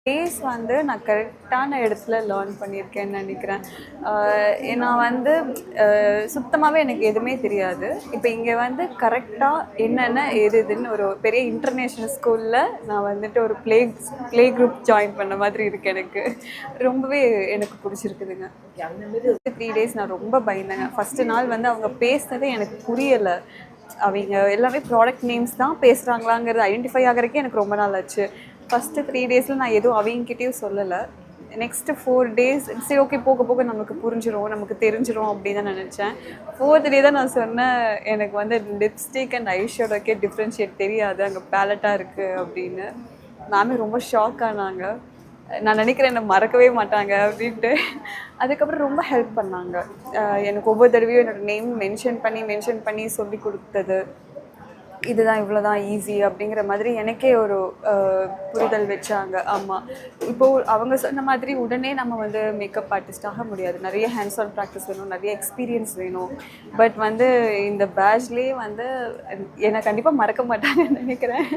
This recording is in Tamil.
பேஸ் வந்து நான் கரெக்டான இடத்துல லேர்ன் பண்ணியிருக்கேன்னு நினைக்கிறேன். நான் வந்து சுத்தமாகவே எனக்கு எதுவுமே தெரியாது. இப்போ இங்கே வந்து கரெக்டாக என்னென்ன எதுன்னு ஒரு பெரிய இன்டர்நேஷ்னல் ஸ்கூலில் நான் வந்துட்டு ஒரு ப்ளே குரூப் ஜாயின் பண்ண மாதிரி இருக்குது. எனக்கு ரொம்பவே எனக்கு பிடிச்சிருக்குதுங்க. 3 days நான் ரொம்ப பயந்தேங்க. ஃபஸ்ட்டு நாள் வந்து அவங்க பேசுனதே எனக்கு புரியலை. அவங்க எல்லாமே ப்ராடக்ட் நேம்ஸ் தான் பேசுகிறாங்களாங்கிறது ஐடென்டிஃபை ஆகிறதுக்கே எனக்கு ரொம்ப நாள் ஆச்சு. ஃபஸ்ட்டு 3 daysல நான் எதுவும் அவங்ககிட்டயும் சொல்லலை. நெக்ஸ்ட்டு 4 days சரி ஓகே போக போக நமக்கு புரிஞ்சிடும், நமக்கு தெரிஞ்சிடும் அப்படின்னு தான் நினச்சேன். 4th day தான் நான் சொன்னேன், எனக்கு வந்து லிப்ஸ்டிக் அண்ட் ஐஷேடோக்கே டிஃப்ரென்ஷியேட் தெரியாது, அங்கே பேலட்டாக இருக்குது அப்படின்னு. மேமே ரொம்ப ஷாக் ஆனாங்க. நான் நினைக்கிறேன் என்னை மறக்கவே மாட்டாங்க அப்படின்ட்டு. அதுக்கப்புறம் ரொம்ப ஹெல்ப் பண்ணாங்க. எனக்கு ஒவ்வொரு தடவையும் என்னோடய நேம் மென்ஷன் பண்ணி சொல்லி கொடுத்தது, இதுதான் இவ்வளோ தான் ஈஸி அப்படிங்கிற மாதிரி எனக்கே ஒரு புரிதல் வச்சாங்க. ஆமாம், இப்போது அவங்க சொன்ன மாதிரி உடனே நம்ம வந்து மேக்கப் ஆர்டிஸ்ட் ஆக முடியாது. நிறைய ஹேண்ட்ஸ் ஆன் ப்ராக்டிஸ் வேணும், நிறைய எக்ஸ்பீரியன்ஸ் வேணும். பட் வந்து இந்த பேட்ச்லேயே வந்து என்னை கண்டிப்பாக மறக்க மாட்டாங்கன்னு நினைக்கிறேன்.